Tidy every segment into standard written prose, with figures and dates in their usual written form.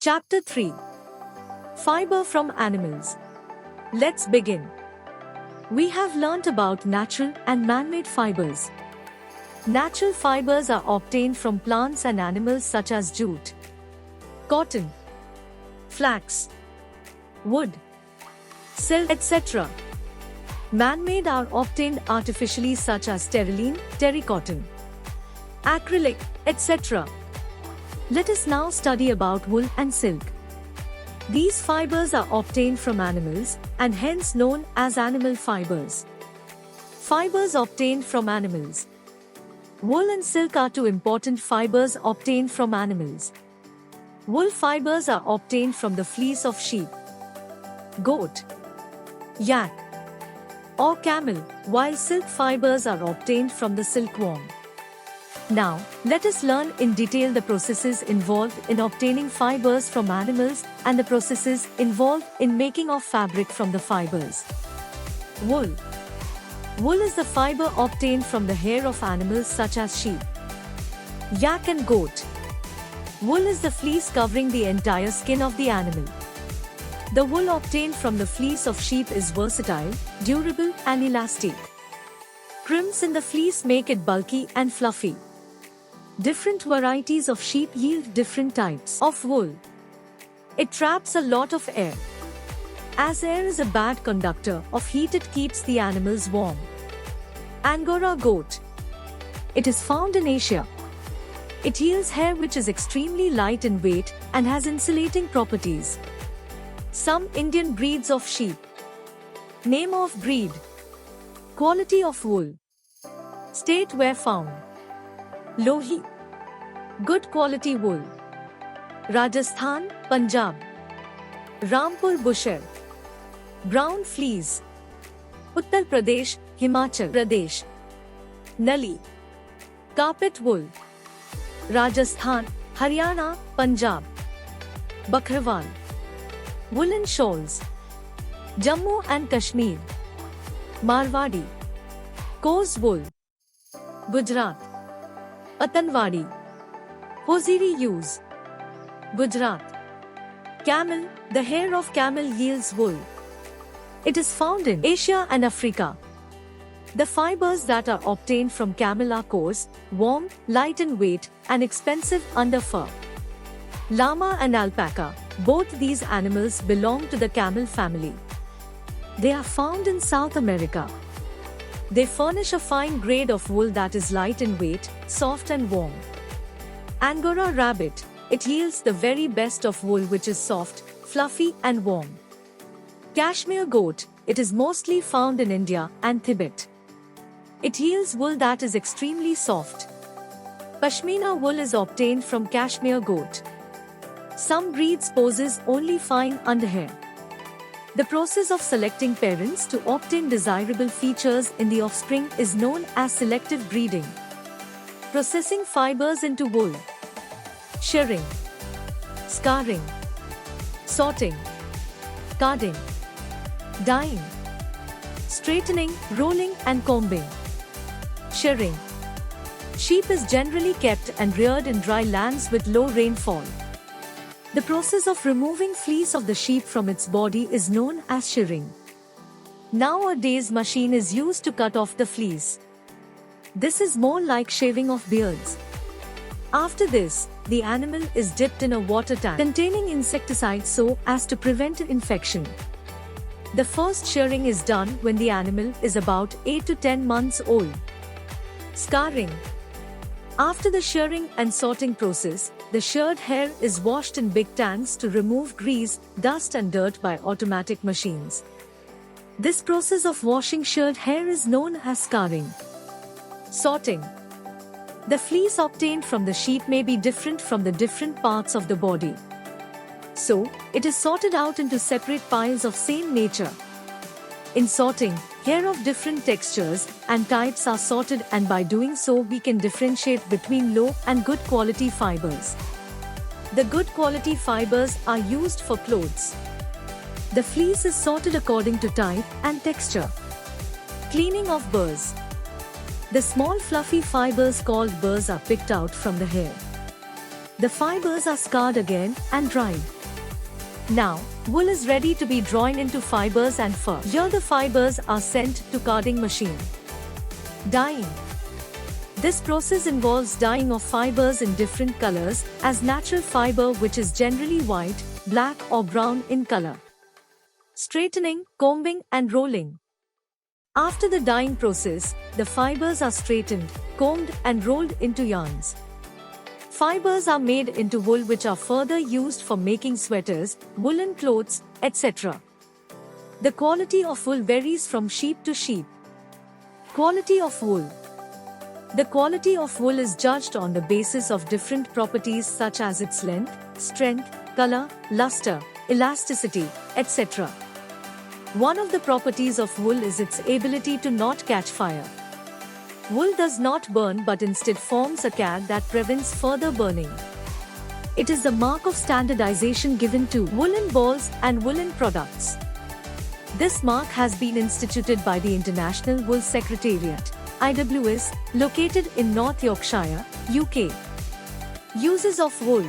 Chapter 3. Fiber from animals. Let's begin. We have learnt about natural and man-made fibers. Natural fibers are obtained from plants and animals such as jute, cotton, flax, wood, silk, etc. Man-made are obtained artificially such as terylene, terrycotton, acrylic, etc. Let us now study about wool and silk. These fibers are obtained from animals and hence known as animal fibers. Fibers obtained from animals. Wool and silk are two important fibers obtained from animals. Wool fibers are obtained from the fleece of sheep, goat, yak, or camel, while silk fibers are obtained from the silkworm. Now, let us learn in detail the processes involved in obtaining fibers from animals and the processes involved in making of fabric from the fibers. Wool. Wool is the fiber obtained from the hair of animals such as sheep, yak and goat. Wool is the fleece covering the entire skin of the animal. The wool obtained from the fleece of sheep is versatile, durable and elastic. Crimps in the fleece make it bulky and fluffy. Different varieties of sheep yield different types of wool. It traps a lot of air. As air is a bad conductor of heat, it keeps the animals warm. Angora goat. It is found in Asia. It yields hair which is extremely light in weight and has insulating properties. Some Indian breeds of sheep. Name of breed. Quality of wool. State where found. Lohi. Good quality wool. Rajasthan, Punjab. Rampur Bushehr. Brown fleece. Uttar Pradesh, Himachal Pradesh. Nali. Carpet wool. Rajasthan, Haryana, Punjab. Bakrwal. Woolen shawls. Jammu and Kashmir. Marwadi. Coarse wool. Gujarat. Atanwadi. Hosiri use. Gujarat. Camel. The hair of camel yields wool. It is found in Asia and Africa. The fibers that are obtained from camel are coarse, warm, light in weight, and expensive under fur. Llama and alpaca. Both these animals belong to the camel family. They are found in South America. They furnish a fine grade of wool that is light in weight, soft and warm. Angora rabbit. It yields the very best of wool which is soft, fluffy and warm. Cashmere goat. It is mostly found in India and Tibet. It yields wool that is extremely soft. Pashmina wool is obtained from cashmere goat. Some breeds possess only fine underhair. The process of selecting parents to obtain desirable features in the offspring is known as selective breeding. Processing fibers into wool. Shearing. Scarring. Sorting. Carding. Dyeing. Straightening, rolling and combing. Shearing. Sheep is generally kept and reared in dry lands with low rainfall. The process of removing fleece of the sheep from its body is known as shearing. Nowadays, machine is used to cut off the fleece. This is more like shaving of beards. After this, the animal is dipped in a water tank containing insecticide so as to prevent infection. The first shearing is done when the animal is about 8 to 10 months old. Scarring. After the shearing and sorting process, the sheared hair is washed in big tanks to remove grease, dust and dirt by automatic machines. This process of washing sheared hair is known as scarring. Sorting. The fleece obtained from the sheep may be different from the different parts of the body. So, it is sorted out into separate piles of same nature. In sorting, hair of different textures and types are sorted, and by doing so we can differentiate between low and good quality fibers. The good quality fibers are used for clothes. The fleece is sorted according to type and texture. Cleaning of burrs. The small fluffy fibers called burrs are picked out from the hair. The fibers are scoured again and dried. Now, wool is ready to be drawn into fibers and fur. Here the fibers are sent to carding machine. Dyeing. This process involves dyeing of fibers in different colors as natural fiber, which is generally white, black or brown in color. Straightening, combing and rolling. After the dyeing process, the fibers are straightened, combed and rolled into yarns. Fibers are made into wool, which are further used for making sweaters, woolen clothes, etc. The quality of wool varies from sheep to sheep. Quality of wool. The quality of wool is judged on the basis of different properties such as its length, strength, color, luster, elasticity, etc. One of the properties of wool is its ability to not catch fire. Wool does not burn but instead forms a cad that prevents further burning. It is the mark of standardization given to woolen balls and woolen products. This mark has been instituted by the International Wool Secretariat, IWS, located in North Yorkshire, UK. Uses of wool.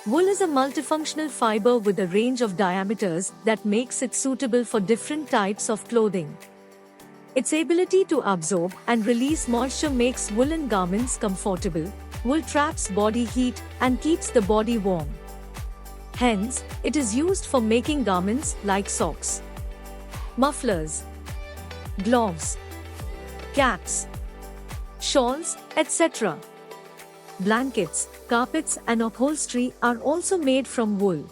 Wool is a multifunctional fiber with a range of diameters that makes it suitable for different types of clothing. Its ability to absorb and release moisture makes woolen garments comfortable. Wool traps body heat and keeps the body warm. Hence, it is used for making garments like socks, mufflers, gloves, caps, shawls, etc. Blankets, carpets and upholstery are also made from wool.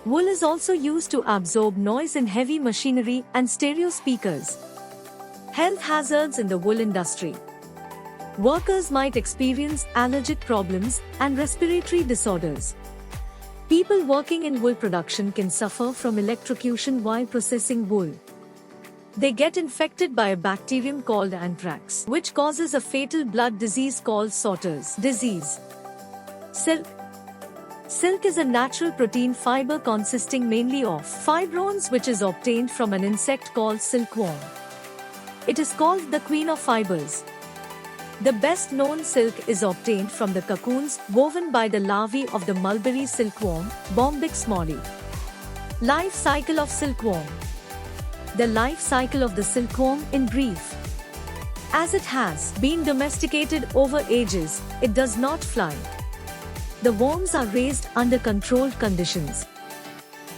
Wool is also used to absorb noise in heavy machinery and stereo speakers. Health hazards in the wool industry. Workers might experience allergic problems and respiratory disorders. People working in wool production can suffer from electrocution while processing wool. They get infected by a bacterium called anthrax, which causes a fatal blood disease called Sauter's disease. Silk. Silk is a natural protein fiber consisting mainly of fibrons, which is obtained from an insect called silkworm. It is called the queen of fibers. The best known silk is obtained from the cocoons woven by the larvae of the mulberry silkworm, Bombyx molly. Life cycle of silkworm. The life cycle of the silkworm in brief. As it has been domesticated over ages, it does not fly. The worms are raised under controlled conditions.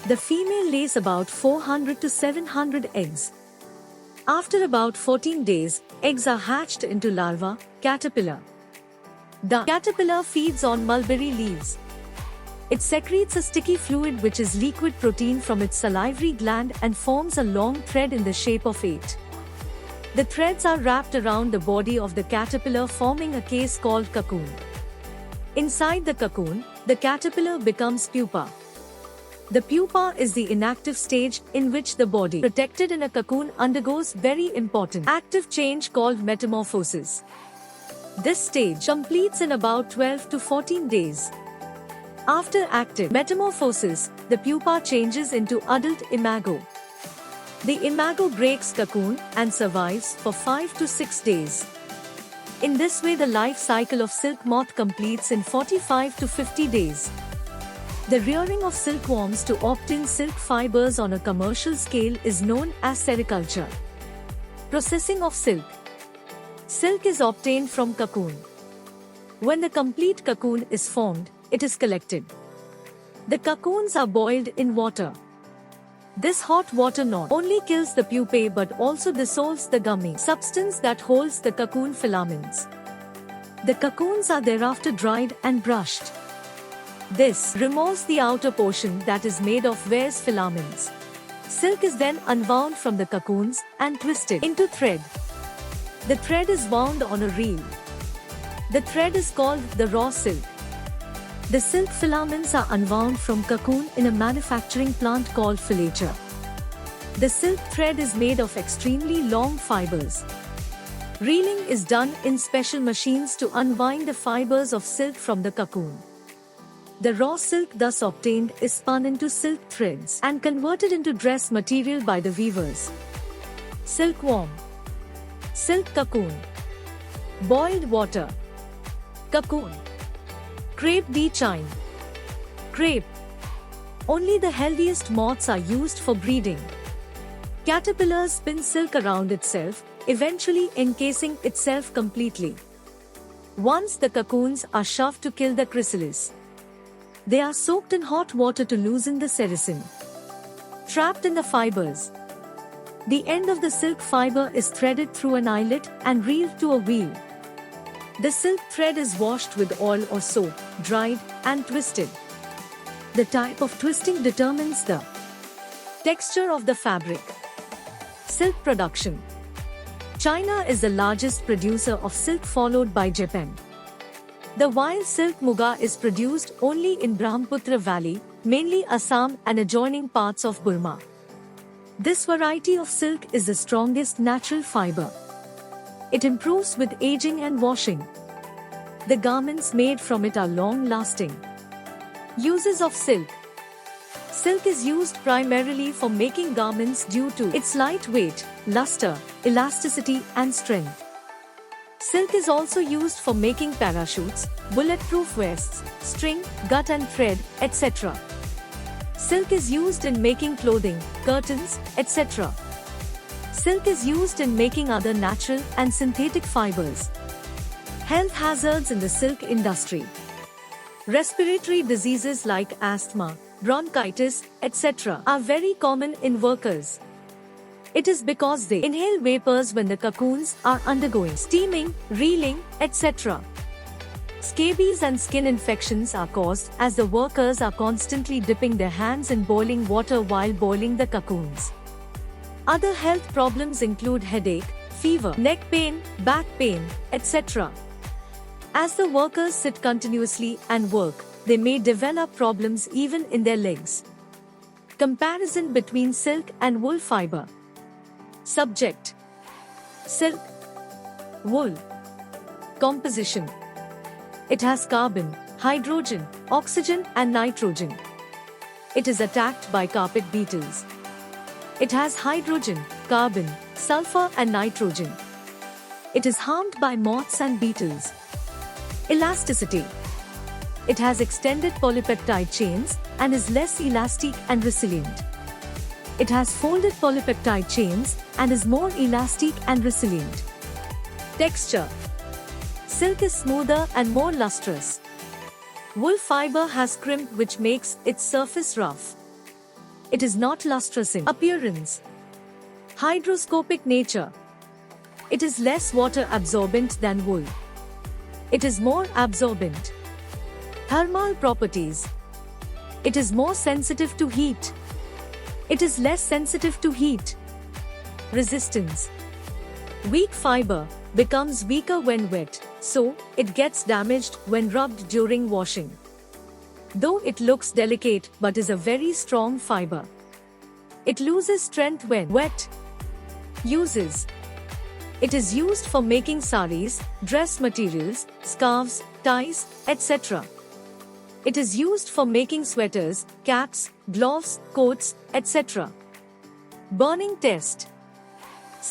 The female lays about 400 to 700 eggs. After about 14 days, eggs are hatched into larva, caterpillar. The caterpillar feeds on mulberry leaves. It secretes a sticky fluid which is liquid protein from its salivary gland and forms a long thread in the shape of 8. The threads are wrapped around the body of the caterpillar, forming a case called cocoon. Inside the cocoon, the caterpillar becomes pupa. The pupa is the inactive stage in which the body, protected in a cocoon, undergoes very important active change called metamorphosis. This stage completes in about 12 to 14 days. After active metamorphosis, the pupa changes into adult imago. The imago breaks cocoon and survives for 5 to 6 days. In this way, the life cycle of silk moth completes in 45 to 50 days. The rearing of silkworms to obtain silk fibers on a commercial scale is known as sericulture. Processing of silk. Silk is obtained from cocoon. When the complete cocoon is formed, it is collected. The cocoons are boiled in water. This hot water not only kills the pupae but also dissolves the gummy substance that holds the cocoon filaments. The cocoons are thereafter dried and brushed. This removes the outer portion that is made of various filaments. Silk is then unwound from the cocoons and twisted into thread. The thread is wound on a reel. The thread is called the raw silk. The silk filaments are unwound from cocoon in a manufacturing plant called filature. The silk thread is made of extremely long fibers. Reeling is done in special machines to unwind the fibers of silk from the cocoon. The raw silk thus obtained is spun into silk threads and converted into dress material by the weavers. Silkworm. Silk cocoon. Boiled water. Cocoon. Crepe de Chine. Crepe. Only the healthiest moths are used for breeding. Caterpillars spin silk around itself, eventually encasing itself completely. Once the cocoons are shoved to kill the chrysalis, they are soaked in hot water to loosen the sericin. Trapped in the fibers, the end of the silk fiber is threaded through an eyelet and reeled to a wheel. The silk thread is washed with oil or soap, dried, and twisted. The type of twisting determines the texture of the fabric. Silk production. China is the largest producer of silk, followed by Japan. The wild silk muga is produced only in Brahmaputra Valley, mainly Assam and adjoining parts of Burma. This variety of silk is the strongest natural fiber. It improves with aging and washing. The garments made from it are long-lasting. Uses of silk. Silk is used primarily for making garments due to its light weight, luster, elasticity, and strength. Silk is also used for making parachutes, bulletproof vests, string, gut and thread, etc. Silk is used in making clothing, curtains, etc. Silk is used in making other natural and synthetic fibers. Health hazards in the silk industry. Respiratory diseases like asthma, bronchitis, etc. are very common in workers. It is because they inhale vapors when the cocoons are undergoing steaming, reeling, etc. Scabies and skin infections are caused as the workers are constantly dipping their hands in boiling water while boiling the cocoons. Other health problems include headache, fever, neck pain, back pain, etc. As the workers sit continuously and work, they may develop problems even in their legs. Comparison between silk and wool fiber. Subject: silk, wool. Composition: it has carbon, hydrogen, oxygen and nitrogen. It is attacked by carpet beetles. It has hydrogen, carbon, sulfur and nitrogen. It is harmed by moths and beetles. Elasticity: it has extended polypeptide chains and is less elastic and resilient. It has folded polypeptide chains and is more elastic and resilient. Texture: silk is smoother and more lustrous. Wool fiber has crimp, which makes its surface rough. It is not lustrous in appearance. Hygroscopic nature: it is less water absorbent than wool. It is more absorbent. Thermal properties: it is more sensitive to heat. It is less sensitive to heat. Resistance: weak fiber becomes weaker when wet, so it gets damaged when rubbed during washing. Though it looks delicate but is a very strong fiber. It loses strength when wet. Uses: it is used for making saris, dress materials, scarves, ties, etc. It is used for making sweaters, caps, gloves, coats, etc. Burning test: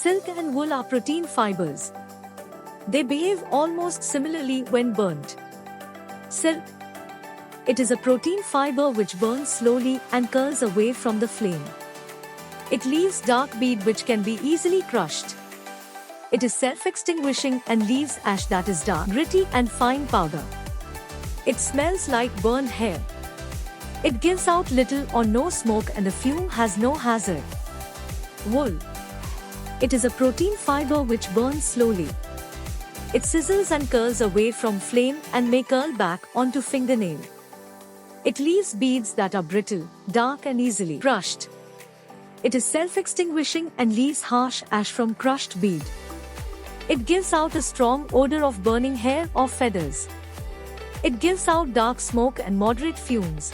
silk and wool are protein fibers. They behave almost similarly when burnt. Silk: it is a protein fiber which burns slowly and curls away from the flame. It leaves dark bead which can be easily crushed. It is self-extinguishing and leaves ash that is dark, gritty and fine powder. It smells like burned hair. It gives out little or no smoke and the fume has no hazard. Wool: it is a protein fiber which burns slowly. It sizzles and curls away from flame and may curl back onto fingernail. It leaves beads that are brittle, dark and easily crushed. It is self-extinguishing and leaves harsh ash from crushed bead. It gives out a strong odor of burning hair or feathers. It gives out dark smoke and moderate fumes.